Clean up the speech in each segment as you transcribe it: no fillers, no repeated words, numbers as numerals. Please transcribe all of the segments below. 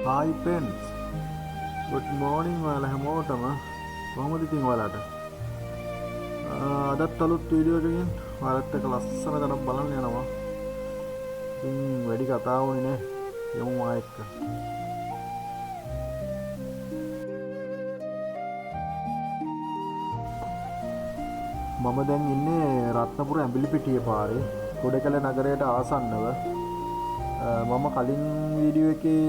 Hi friends, good morning ඔයාලා හැමෝටම කොහොමද ඉතින් ඔයාලට? අදත් අලුත් වීඩියෝ එකකින් ඔයාලත් එක්ක ලස්සන දණක් බලන්න යනවා. ඉතින් වැඩි කතා වුණේ නෑ. යමු ආයෙත්. මම දැන් ඉන්නේ රත්නපුර ඇඹිලිපිටිය පාරේ ගොඩකැල නගරයට ආසන්නව. මම කලින් වීඩියෝ එකේ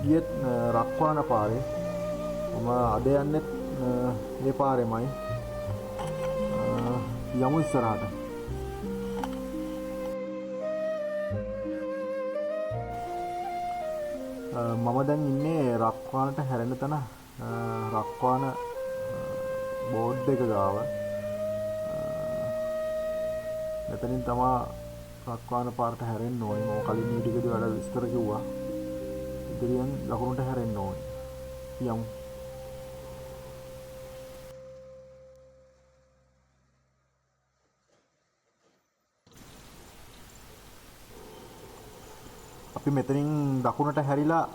ගියත් රක්වාන පාරේ. මම අද යන්නේ මේ පාරෙමයි. යමු ඉස්සරහට. මම දැන් ඉන්නේ රක්වානට හැරෙන තැන රක්වාන බෝඩ් එක ගාව. මෙතනින් තමයි රක්වාන පාරට හැරෙන්න ඕනේ. මම කලින් වීඩියෝ එකේදී වල විස්තර කිව්වා. ඉදිරියෙන් දකුණට හැරෙන්න ඕනේ. යමු. අපි මෙතනින් දකුණට හැරිලා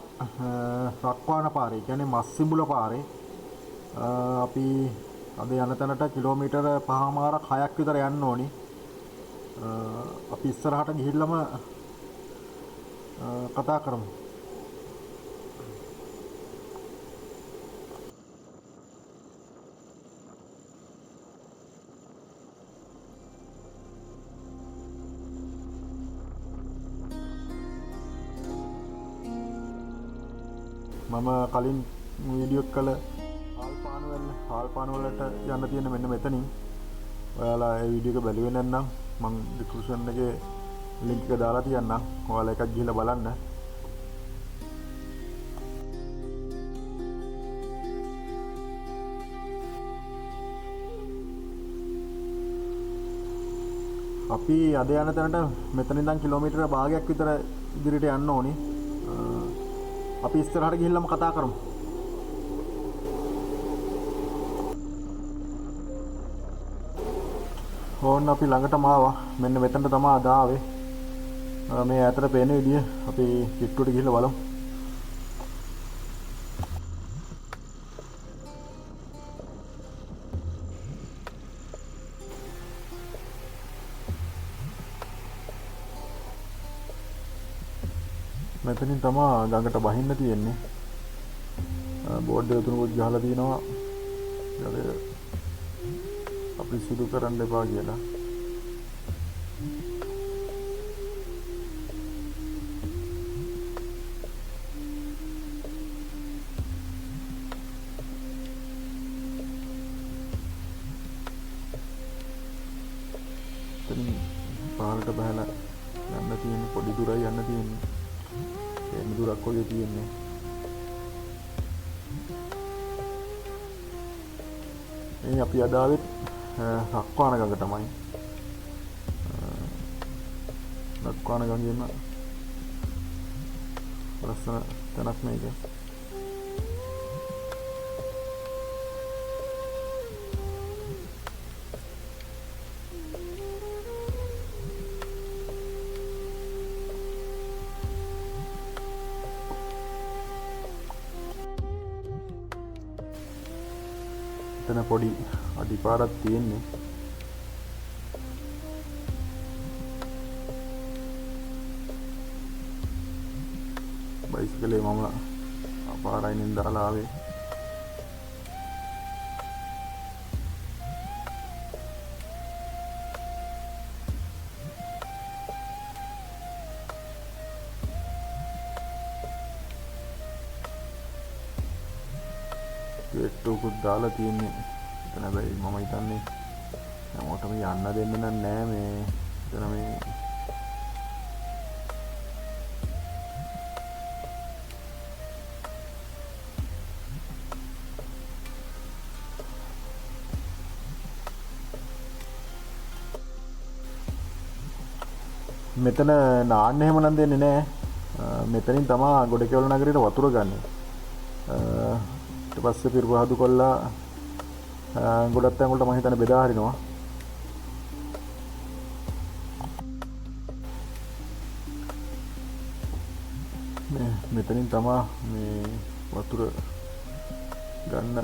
රක්වාන පාරේ කියන්නේ මස්සිඹුල පාරේ අපි අද යන තැනට කිලෝමීටර 5මාරක් 6ක් විතර යන්න ඕනි. අපි ඉස්සරහට ගිහිල්ලාම කතා කරමු. මම කලින් වීඩියෝ එක කළ හාල්පාන වලට යන්න තියෙන මෙන්න මෙතනින්. ඔයාලා ඒ වීඩියෝ එක බැලුවේ නැත්නම් මම ඩිස්ක්‍රිප්ෂන් එකේ ලින්ක් එක දාලා තියන්නම්. ඔයාලා එකක් ගිහලා බලන්න. අපි අද යන තැනට මෙතන ඉඳන් කිලෝමීටර භාගයක් විතර ඉදිරියට යන්න ඕනි. අපි ඉස්සරහට ගිහිල්ලාම කතා කරමු. ඕන්න අපි ළඟටම ආවා. මෙන්න මෙතනට තමයි අද ආවේ. මේ ඈතට පේන විදිය අපි කිට්ටුවට ගිහිල්ලා බලමු. මෙතනින් තමයි ගඟට බහින්න තියෙන්නේ. බෝඩ් එක තුනකුත් ගහලා තියෙනවා. ජලය අපිරිසුදු කරන්න එපා කියලා. එතනින් පාරට බහලා යන්න තියෙන පොඩි දුරයි යන්න තියෙන්නේ. ඒ දුරක් වගේ තියෙන්නේ. මේ අපි අද ආවෙත් රක්වාන ගඟ තමයි. රක්වාන ගඟේම ලස්සන තැනක් මේක. එතන පොඩි අඩිපාරක් තියෙන්නේ. බයිසිකලේ මම අපාරයිනෙන් දාලා ආවේ. ගේට්ටුවකුත් දාලා තියෙන්නේ. එතන හැබැයි මම හිතන්නේ හැමෝටම යන්න දෙන්න නෑ මේ. එතන මේ මෙතන නාන්න එහෙම නම් දෙන්නේ නෑ. මෙතනින් තමයි ගොඩකැවුල නගරයට වතුර ගන්න. ඊට පස්සේ පිරුවහදු කොල්ලා ගොඩක් තැන් වලට මම හිතන්නේ බෙදා හරිනවා. මෙතනින් තමයි මේ වතුර ගන්න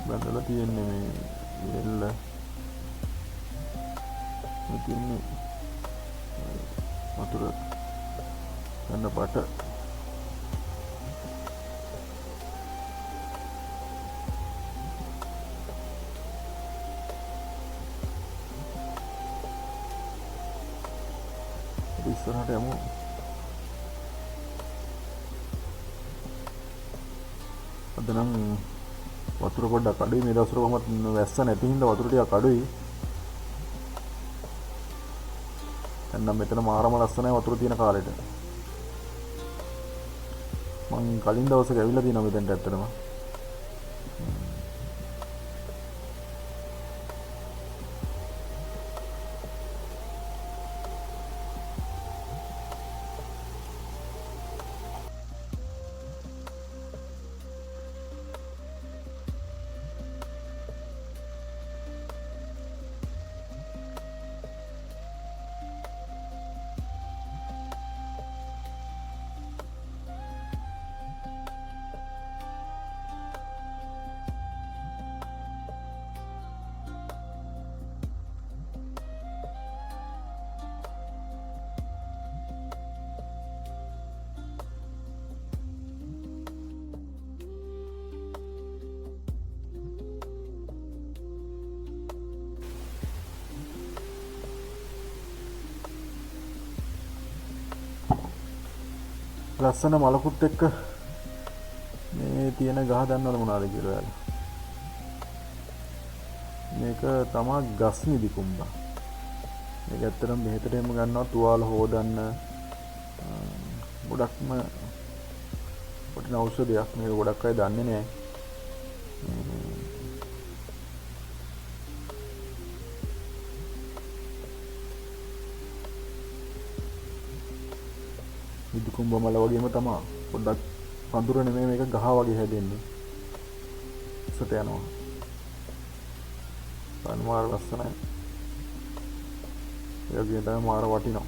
බඳලා තියෙන්නේ මේ වෙල්ල. මෙතන වතුර ගන්න පාට ඉස්සරහට යමු. අද නම් වතුර පොඩ්ඩක් අඩුයි. මේ දවස්වල කොහොමත් වැස්ස නැති හින්දා වතුර ටිකක් අඩුයි. දැන් නම් මෙතන මාරම ලස්සනයි වතුර තියෙන කාලෙට. මං කලින් දවසක ඇවිල්ලා තියෙනවා මෙතනට ඇත්තටම. ලස්සන මලකුත් එක්ක මේ තියෙන ගහ දන්නවද මොනවාද කියලා ඔයාලා? මේක තමයි ගස් නිදි කුඹා. මේක ඇත්තටම බෙහෙතට එහෙම ගන්නවා තුවාල හොදන්න. ගොඩක්ම වටින ඖෂධයක්. මේක ගොඩක් අය දන්නේ නැහැ. නිදි කුඹ මල වගේම තමයි. පොඩ්ඩක් පඳුර නෙමෙයි මේක ගහ වගේ හැදෙන්නේ. ඉස්සට යනවා. මාර ලස්සනයි. ඒ වගේ තමයි මාර වටිනවා.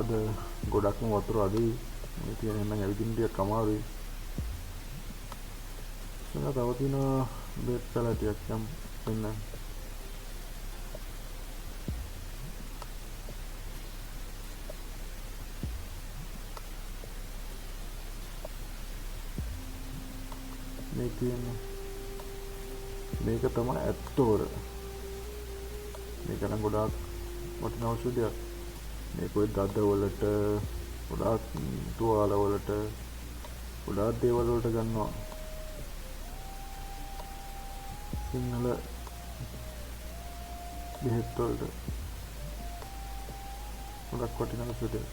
අද ගොඩක්ම වතුර අඩුයි. මේ තියෙන නම් ඇවිදින්න ටිකක් අමාරුයි. සුණා තව තියෙන බෙත් පැලටියක් නම් වෙන්න. මේ තියෙන මේක තමයි ඇත්තෝර. මේක නම් ගොඩාක් වටිනා ඖෂධයක්. මේක ඔය දඩ වලට ගොඩාක් තුවාල වලට ගොඩාක් දේවල් වලට ගන්නවා. සිංහල බෙහෙත් වලට ගොඩක් වටිනා ඖෂධයක්.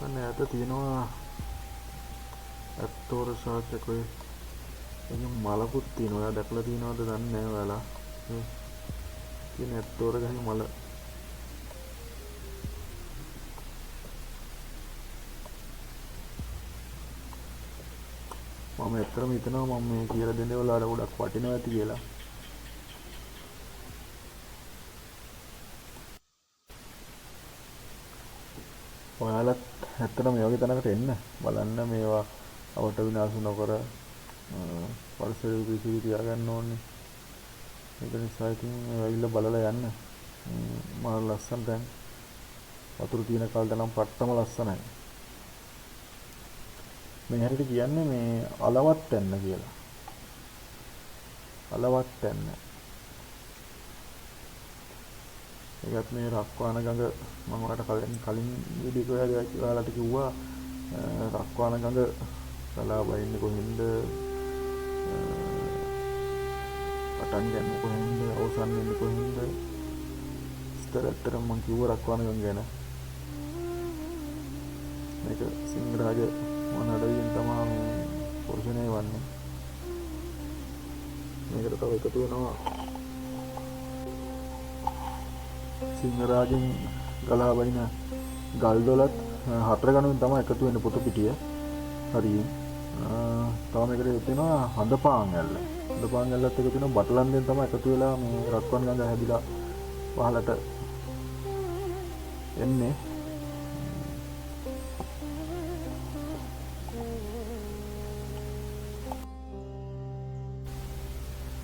අනේ අත තියෙනවා ඇත්තෝර ශාකයක් ඔය එනම් මලකුත් තියෙනවා. ඔයා දැකලා තියෙනවද දන්නේ නැහැ ඔයාලා. මේ තියෙන ඇත්තෝර ගහේ මල. මම ඇත්තටම හිතනවා මම මේ කියලා දෙන දේවල් වල ගොඩක් වටිනවා ඇති කියලා. ඔයාලත් ඇත්තටම මේ වගේ තැනකට එන්න බලන්න. මේවා අවට විනාශ නොකර පරිසරය පිරිසිදු තියාගන්න ඕනේ. ඒක නිසා ඉතින් ඇවිල්ලා බලලා යන්න. මාර ලස්සන දැන් වතුර තියෙන කාලේ නම් පට්ටම ලස්සනයි. මේ හැටියට කියන්නේ මේ අලවත් තැන්න කියලා. අලවත් තැන්න. ඒකත් මේ රක්වාන ගඟ මම ඔයාලට කලින් වීඩියෝ එකේ ඔයාලට කිව්වා රක්වාන ගඟ ගලා වයින්නේ කොහෙන්ද පටන් ගන්න කොහෙන්ද අවසන් වෙන්නේ කොහෙන්ද විස්තරතරම මම කිව්වා රක්වාන ගඟ ගැන. මේක සිංහරාජ වනඩවියෙන් තමයි මේ පෝෂණය වන්නේ. මේකට තව එකතු වෙනවා සිංහරාජෙන් ගලා වයින් ගල් දොලත් 4 ගණන් තමයි එකතු වෙන්නේ පොතු පිටිය. හරියි. තව මේකට තියෙනවා හඳපාන් ඇල්ල. හඳපාන් ඇල්ලත් එකතු වෙනවා බටලන්දෙන් තමයි එකතු වෙලා මේ රක්වන් ගඟ හැදිලා පහලට එන්නේ.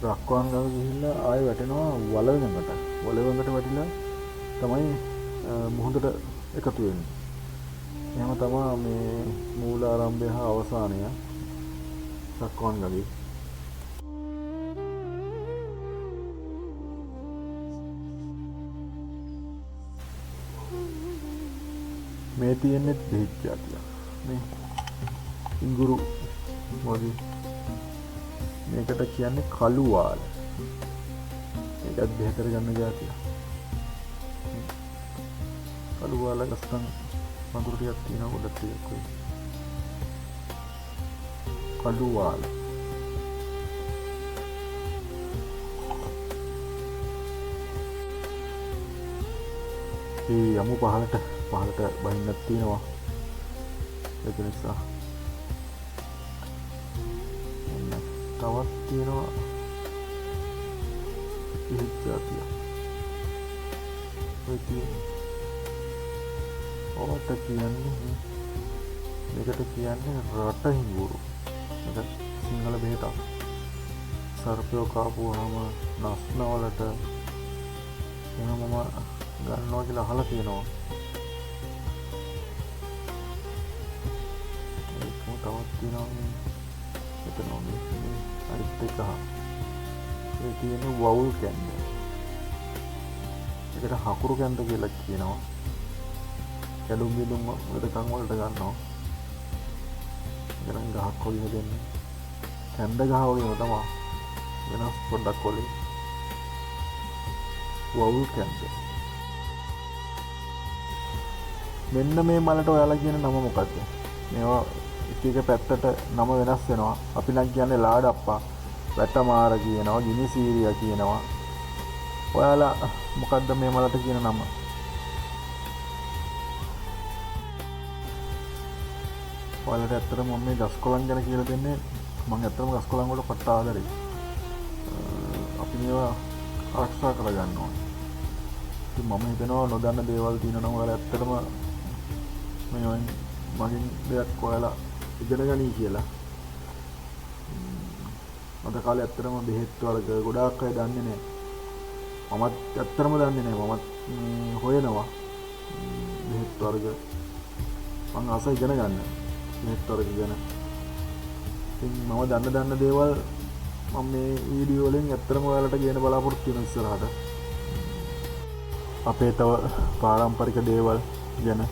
රක්වාන් ගඟ ගිහිල්ලා ආයෙ වැටෙනවා වලවඟට. වලවඟට වැටිලා තමයි මුහුදට එකතු වෙන්නේ. එහෙම තමයි මේ මූලාරම්භය හා අවසානය රක්වාන් ගඟේ. මේ තියෙන්නේ බෙහෙත් జాතිය. මේ ඉඟුරු වගේ මේකට කියන්නේ කළු වාල. ඒකත් බෙහෙතට ගන්න జాතිය. කළු වාල ගස්තන් වඳුරු ටිකක් තියෙනවා ගොඩක් ටිකක් ඔය. කළු වාල. ඒ යමු පහලට බහින්නක් තියෙනවා. ඒක නිසා තවත් තියෙනවා බෙහෙත් జాතිය. ඔය තියෙන්නේ ඔවට කියන්නේ මේකට කියන්නේ රට හිඟුරු. මේක සිංහල බෙහෙතක්. සර්පයෝ කාපුවාම නස්නවලට එහෙමම ගන්නවා කියලා අහලා තියෙනවා. ඒකම තවත් තියෙනවා මේ එතන මේ අනිත් එක. ඒ තියෙන වවුල් කැන්ද. ඒකට හකුරු කැන්ද කියලා කියනවා. කැඩුම් බිඳුම් වලටකම් වලට ගන්නවා. ගණන් ගහක් වගේ දෙන්නේ. කැන්ද ගහ වගේම තමයි. වෙනස් පොඩ්ඩක් වලින්. වවුල් කැන්ද. මෙන්න මේ මලට ඔයාලා කියන නම මොකද්ද? මේවා එක එක පැත්තට නම වෙනස් වෙනවා. අපි නම් කියන්නේ ලාඩප්පා, වැටමාර කියනවා, ගිනිසීරියා කියනවා. ඔයාලා මොකද්ද මේ මලට කියන නම? ඔයාලට ඇත්තටම මම මේ ගස්කොලන් ගැන කියලා දෙන්නේ. මම ඇත්තටම ගස්කොලන් වලට පට්ට ආදරෙයි. අපි මේවා ආරක්ෂා කරගන්න ඕනේ. ඉතින් මම හිතනවා නොදන්න දේවල් තියෙනවා නම් ඔයාලා ඇත්තටම මේ මගෙන් දෙයක් ඔයාලා ඉගෙන ගනී කියලා. අද කාලේ ඇත්තටම බෙහෙත් වර්ග ගොඩාක් අය දන්නේ නැහැ. මමත් ඇත්තටම දන්නේ නැහැ. මමත් මේ හොයනවා බෙහෙත් වර්ග. මම ආසයි ඉගෙන ගන්න. බෙහෙත් වර්ග ගැන. ඉතින් මම දන්න දේවල් මම මේ වීඩියෝ වලින් ඇත්තටම ඔයාලට කියන බලාපොරොත්තු වෙන ඉස්සරහට. අපේ තව පාරම්පරික දේවල් ගැන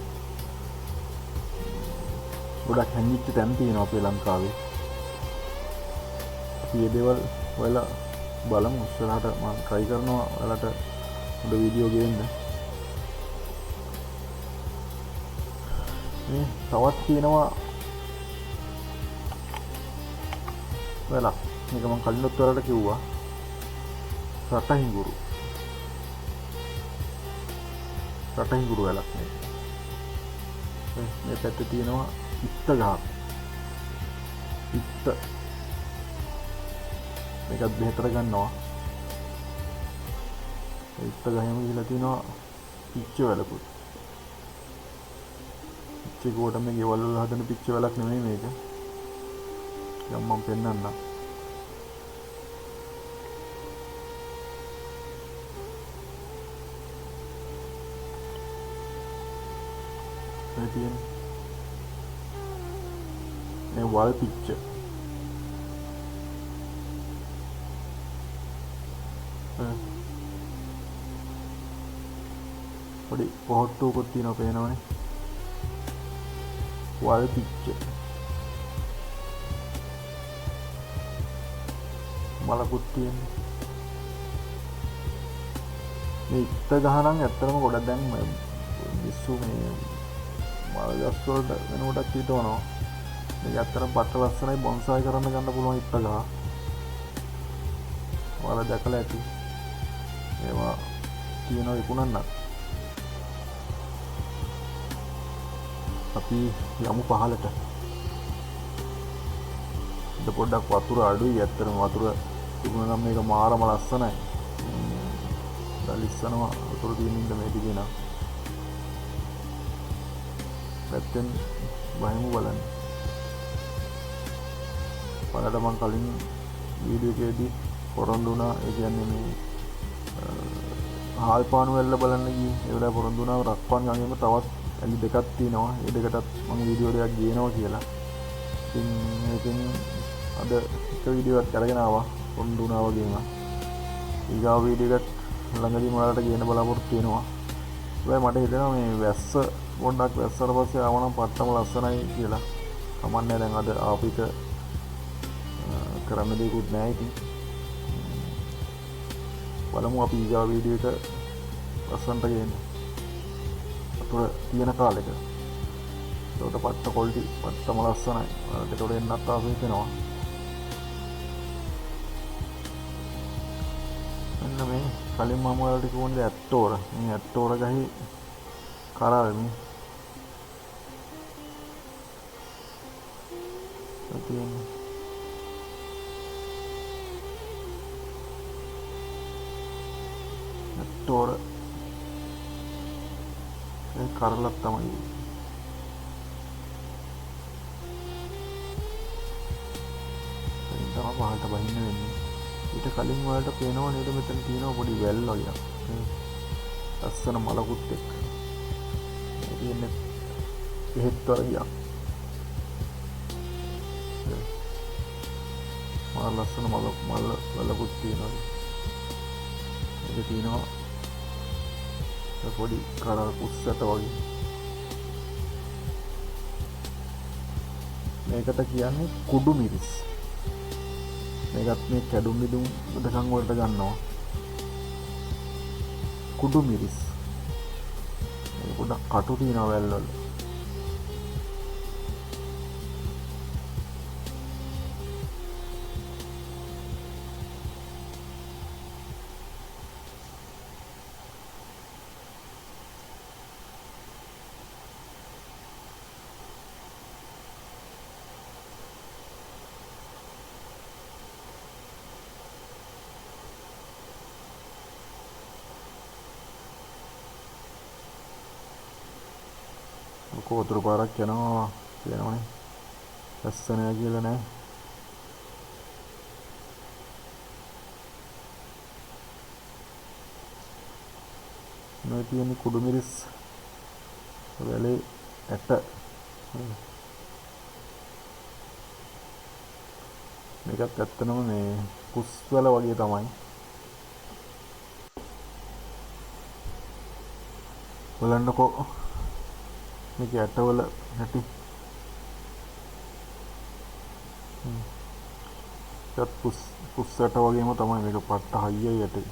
ගොඩක් හැංගිච්ච තැන් තියෙනවා අපේ ලංකාවේ. අපි මේ දේවල් ඔයාලා බලමු ඉස්සරහට. මම try කරනවා ඔයාලට හොඳ වීඩියෝ ගේන්න. මේ තවත් තියෙනවා ඔයාලා මේක මම කලින්වත් ඔයාලට කිව්වා. රටහිඟුරු. රටහිඟුරු වෙලක් මේ. මේ පැත්තේ තියෙනවා ඉත්ත ගහක්. ඉත්ත. මේකත් බෙහෙතට ගන්නවා. ඉත්ත ගහෙම ගිහලා තියෙනවා පිච්ච වැලකුත්. පිච්ච කොට මේ ගෙවල් වල හදන පිච්ච වැලක් නෙමෙයි මේක. දැන් මම පෙන්නන්නම්. මේ තියෙන මේ වල් පිච්ච. පොඩි පොහොට්ටුවකුත් තියෙනවා පේනවනේ. වල් පිච්ච මලකුත් තියෙන්නේ. මේ ඉත්ත ගහ නම් ඇත්තටම ගොඩක් දැන් මිස්සු මේ මල් ගස් වලට වෙනකොටත් හිටවනවා. මේක ඇත්තටම පට්ට ලස්සනයි බොන්සායි කරන්න ගන්න පුළුවන් ඉත්ත ගහ. ඔයාලා දැකලා ඇති. ඒවා තියෙනවා විකුණන්න. අපි යමු පහලට. ඉත පොඩ්ඩක් වතුර අඩුයි ඇත්තටම වතුර තිබුණා නම් මේක මාරම ලස්සනයි. දලිස්සනවා වතුර තියෙන ඉඳ මේ දිගේ නම්. පැත්තෙන් බහිමු බලන්න. බලන්න මම කලින් වීඩියෝ එකේදී පොරොන්දු වුණා. ඒ කියන්නේ මේ හාල්පාණු වෙල්ල බලන්න ගියේ. ඒ වෙලාව පොරොන්දු වුණා රක්පන් ගඟේම තවත් ඇලි දෙකක් තියෙනවා. ඒ දෙකටත් මම වීඩියෝ එකක් ගේනවා කියලා. ඉතින් මේකෙන් අද එක වීඩියෝ එකක් අරගෙන ආවා පොරොන්දු වුණා වගේම. ඊගාව වීඩියෝ එකක් ළඟදී මොනවාට ගේන්න බලාපොරොත්තු වෙනවා. හැබැයි මට හිතෙනවා මේ වැස්ස පොඩ්ඩක් වැස්සට පස්සේ ආවනම් පට්ටම ලස්සනයි කියලා. කමන්නේ දැන් අද ආපිට කරන්න දෙයක්වත් නැහැ ඉතින්. බලමු අපි ඊගා වීඩියෝ එක ලස්සනට ගේන්න. අතට තියෙන කාලෙක. ඒකට පට්ට ක්වොලිටි පට්ටම ලස්සනයි. ඒකට එන්නත් ආසයි වෙනවා. මෙන්න මේ කලින් මම ඔයාලට කිව්වනේ ඇට්ටෝර. මේ ඇට්ටෝර ගහේ කරාවෙමි. තියෙන්නේ ඇට්ටෝර ඒ කරලක් තමයි. දැන් තමයි පහළට බහින්න වෙන්නේ. ඊට කලින් වලට පේනවා නේද මෙතන තියෙනවා පොඩි වැල් වගේ. ලස්සන මලකුත් එක්ක. මේ තියෙන්නේ එහෙත් වගේ. මාර ලස්සන මල වලකුත් තියෙනවා. ඒක තියෙනවා පොඩි කර කුස්සට වගේ. මේකට කියන්නේ කුඩු මිරිස්. මේකත් මේ කැඩුම් මිදුම් උදකම් වලට ගන්නවා. කුඩු මිරිස්. මේක පොඩක් කටු තියෙනවා වැල් වල. කොතුරු පාරක් යනවා කියනවනේ. ලස්සනයි කියලා නෑ. මේ තියෙන කුඩු මිරිස් වැලේ ඇට. මේකත් ඇත්තනම මේ කුස් වල වගේ තමයි. බලන්නකෝ මේක ඇටවල නැටි. ඒත් කුස් ඇට වගේම තමයි මේක පට්ට හයියයි ඇටේ.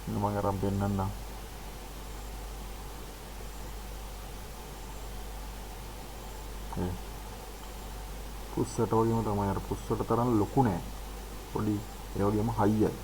මම අරන් පෙන්නන්නම්. පුස්සට වගේම තමයි. අර පුස්සට තරම් ලොකු නෑ. පොඩි ඒ වගේම හයියයි.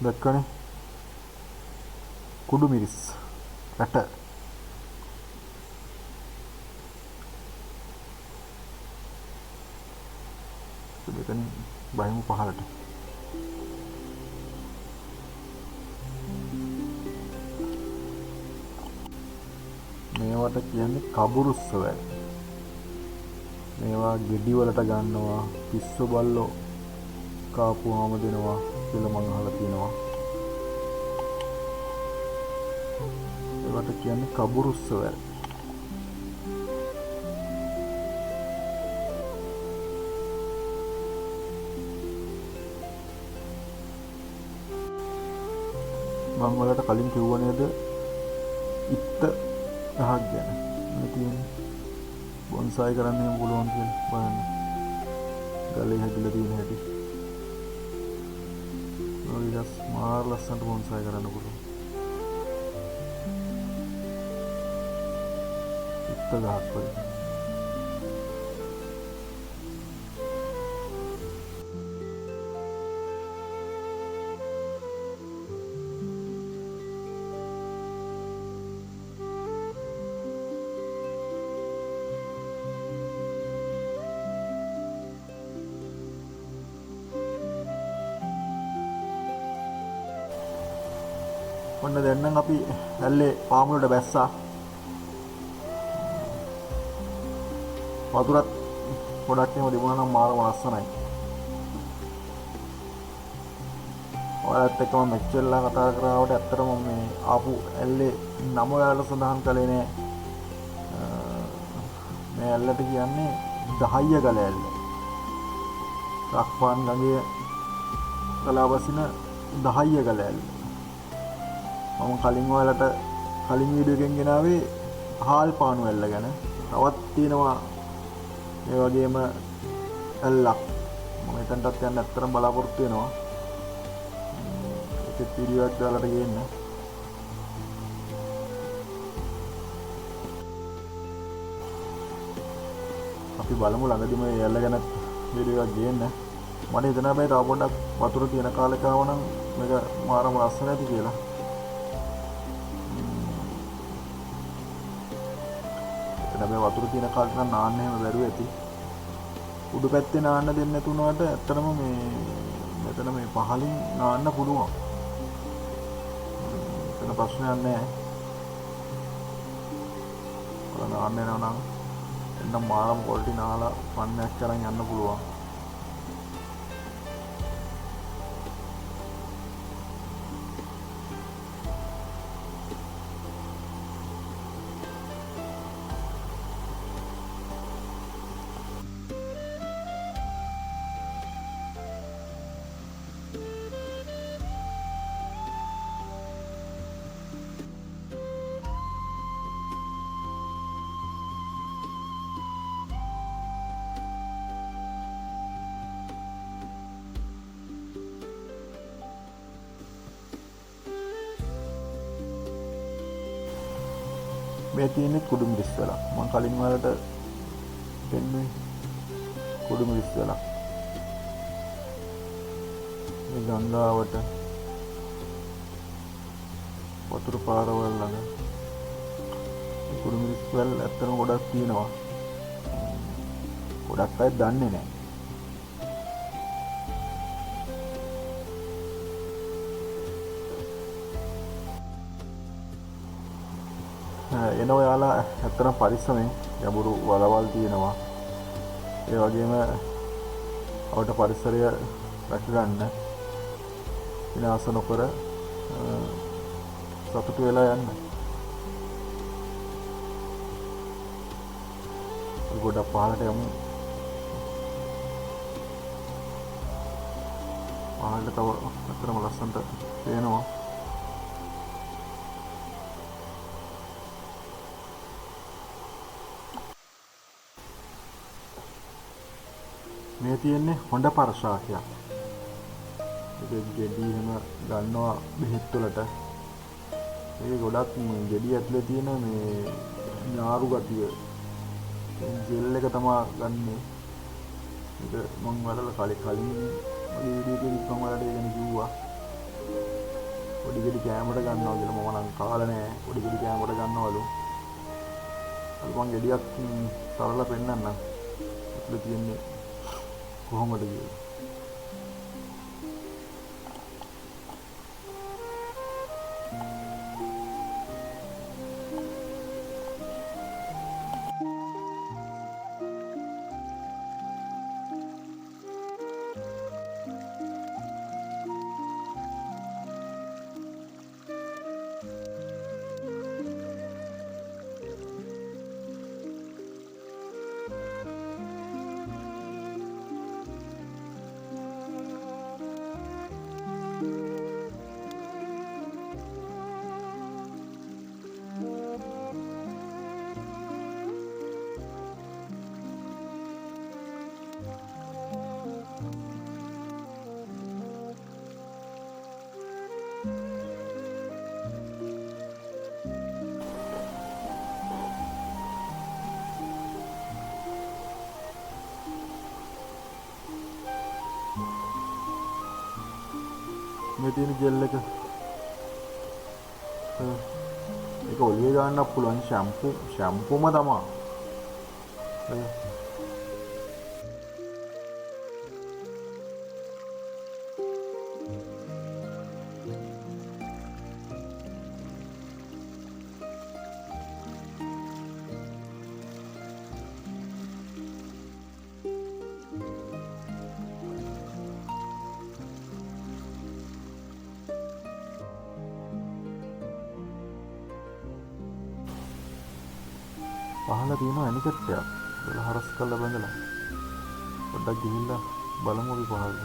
දැක්කනේ කුඩු මිරිස් ඇට. මෙතනින් බහිමු පහළට. මේවට කියන්නේ කබුරුස්ස වැල්. මේවා ගෙඩි වලට ගන්නවා, පිස්සු බල්ලෝ කාපුවාම දෙනවා කියලා මම අහලා තියෙනවා. ඒවට කියන්නේ කබුරුස්ස වැල්. මම වලට කලින් කිව්ව නේද ඉත්ත ගහක් ගැන. මේ තියෙන්නේ බොන්සායි කරන්න එහෙම පුළුවන් කියලා බලන්න. ගලේ හැදිලා තියෙන හැටි. ඔයගස් මාර ලස්සනට බොන්සායි කරන්න පුළුවන්. ඉත්ත ගහක් වගේ. ඔන්න දැන් නම් අපි ඇල්ලේ පාමුලට බැස්සා. වතුරත් ගොඩක් එහෙම තිබුණා නම් මාරම ලස්සනයි. ඔයාලත් එක්ක මම මෙච්චරලා කතා කරාවට ඇත්තටම මේ ආපු ඇල්ලේ නම ඔයාලට සඳහන් කළේ නෑ. මේ ඇල්ලට කියන්නේ දහయ్య ගල ඇල්ල. රක්පාන් ගඟේ ගලාවසින දහయ్య ගල ඇල්ල. මම කලින් ඔයාලට කලින් වීඩියෝ එකෙන් ගෙනාවේ හාල් පානු ඇල්ල ගැන. තවත් තියෙනවා මේ වගේම ඇල්ලක්. මම එතනටත් යන්න ඇත්තටම බලාපොරොත්තු වෙනවා. ඒකත් වීඩියෝ එකක් දාලාට ගේන්න. අපි බලමු ළඟදිම මේ ඇල්ල ගැන වීඩියෝ එකක් ගේන්න. මට හිතෙනවා හැබැයි තව පොඩ්ඩක් වතුර තියෙන කාලෙක ආවනම් මේක මාරම ලස්සන ඇති කියලා. මේ වතුර තියෙන කාලේ නම් නාන්න එහෙම බැරුව ඇති. උඩු පැත්තේ නාන්න දෙන්නේ නැතුණාට ඇත්තටම මේ මෙතන මේ පහලින් නාන්න පුළුවන්. එතන ප්‍රශ්නයක් නැහැ. ඔයාලා නාන්න යනවා නම් එන්න මාරම පොල්ටි නාලා පන්නයක් කරන් යන්න පුළුවන්. මේ තියෙන්නේ කුඩු මිරිස් වලක්. මම කලින් වලට පෙන්නුවේ කුඩු මිරිස් වලක්. මේ ගංගාවට වතුර පාරවල් ළඟ කුඩු මිරිස් වල ඇත්තටම ගොඩක් තියෙනවා. ගොඩක් අය දන්නේ නැහැ. එන ඔයාලා ඇත්තටම පරිස්සමෙන් ගැඹුරු වලවල් තියෙනවා. ඒ වගේම අපට පරිසරය රැක ගන්න විනාශ නොකර සතුටු වෙලා යන්න. ගොඩක් පහළට යමු. පහළට තව ඇත්තටම ලස්සනට පේනවා. මේ තියෙන්නේ හොඬ පරශාකයක්. ඒක ගෙඩි එහෙම ගන්නවා බෙහෙත් වලට. ඒක ගොඩක් ගෙඩි ඇතුලේ තියෙන මේ ඥාරු ගතිය. ජෙල් එක තමයි ගන්නෙ. ඒක මම වලලා කලින් මගේ වීඩියෝ එකේ මම වලට ඒක කිව්වා. පොඩි ගෙඩි කෑමට ගන්නවා කියලා. මම නම් කාලා නෑ. පොඩි ගෙඩි කෑමට ගන්නවලු. අද මම ගෙඩියක් තරලා පෙන්නන්නම්. ඇතුලේ තියෙන්නේ කොහොමද කියලා. මේ තියෙන ජෙල් එක ඒක ඔලිය ගන්නත් පුළුවන් ෂැම්පූම තමයි. පහළ තියෙනවා ඇනිකට්ටයක්. ඒලා හරස් කරලා බඳලා. පොඩ්ඩක් ගිහිල්ලා බලමු අපි පහළට.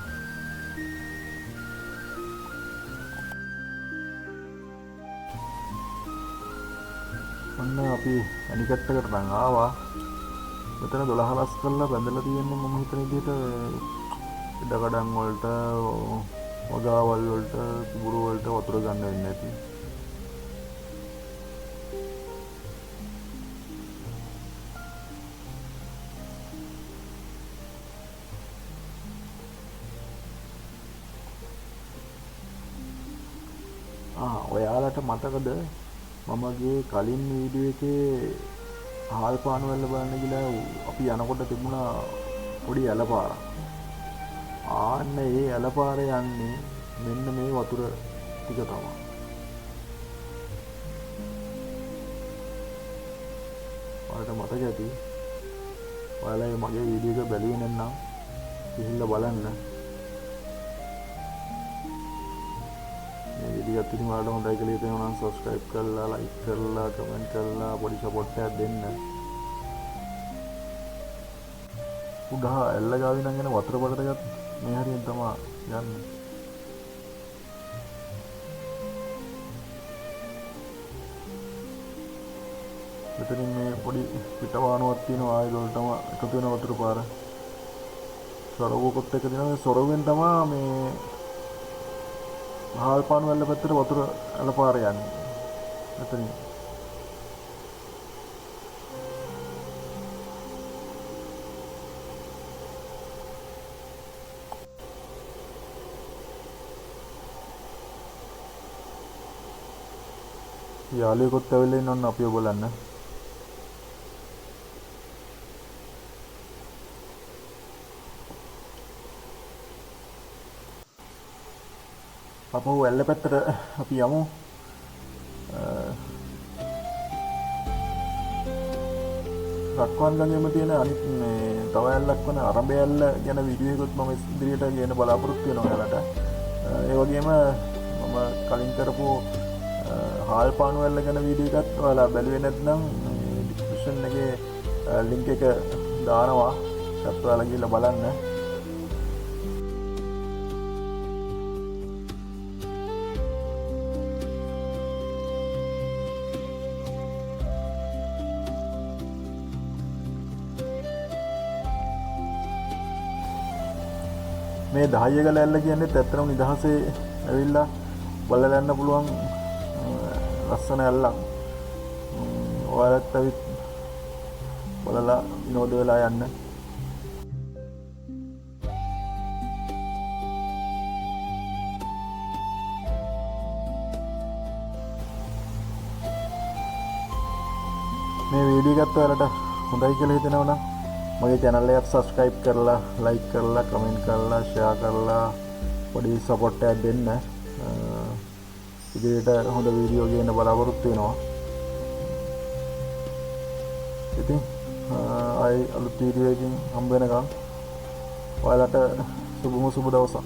ඔන්න අපි ඇනිකට්ටකට නම් ආවා. මෙතන 12 හරස් කරලා බඳලා තියෙන්නේ මම හිතන විදිහට ඉඩකඩම් වලට, වගාවල් වලට, කුඹුරු වලට වතුර ගන්න වෙන්නේ නැති. ඔයාලට මතකද මමගේ කලින් වීඩියෝ එකේ හාල් පාන වල බලන්න ගිහලා අපි යනකොට තිබුණා පොඩි ඇලපාරක්. ආන්න ඒ ඇලපාරේ යන්නේ මෙන්න මේ වතුර ටික තමයි. ඔයාලට මතක ඇති. ඔයාලා මගේ වීඩියෝ එක බැලුවේ නැත්නම් ගිහිල්ලා බලන්න. वीडियो अच्छी वाला होता है के लिए तो सब्सक्राइब करला, लाइक करला, कमेंट करला, बड़ी सपोर्ट है देන්න. උඩහා ඇල්ල ගාවින් නම් යන වතුර බඩට මේ හරියෙන් තමයි යන්නේ. මෙතනින් මේ පොඩි පිටවානුවක් තියෙනවා ආයෙ වලටම එකතු වෙන වතුර පාර. සොරවුවකොත් එක දිනවා සොරවෙන් තමයි මේ හාල් පාන වල පැත්තට වතුර ඇලපාර යන්නේ. මෙතනින් යාළුවෙකුත් ඇවිල්ලා ඉන්න ඕන අපිව බලන්න. අපෝ ඇල්ල පැත්තට අපි යමු. රක්වන් ගඟේම තියෙන අනිත් මේ තව ඇල්ලක් වන අරඹ ඇල්ල ගැන වීඩියෝ එකකුත් මම ඉදිරියට ගේන්න බලාපොරොත්තු වෙනවා ඔයාලට. ඒ වගේම මම කලින් කරපු හාල් පානු ඇල්ල ගැන වීඩියෝ එකත් ඔයාලා බැලුවේ නැත්නම් ඩිස්ක්‍රිප්ෂන් එකේ ලින්ක් එක දානවා. ඒත් ඔයාලා ගිහලා බලන්න. මේ 10 ගල ඇල්ල කියන්නේ ඇත්තටම නිදහසේ ඇවිල්ලා බලලා යන්න පුළුවන් ලස්සන ඇල්ලක්. ඔයාලත් ඇවිත් බලලා විනෝද වෙලා යන්න. මේ වීඩියෝ එකත් ඔයාලට හොඳයි කියලා හිතෙනවා නම් මගේ channel එකට subscribe කරලා like කරලා comment කරලා share කරලා පොඩි support එකක් දෙන්න. ඉදිරියට හොඳ වීඩියෝ ගේන්න බලාපොරොත්තු වෙනවා. ඉතින් ආයි අලුත් වීඩියෝ එකකින් හම්බ වෙනකම් ඔයාලට සුබ දවසක්.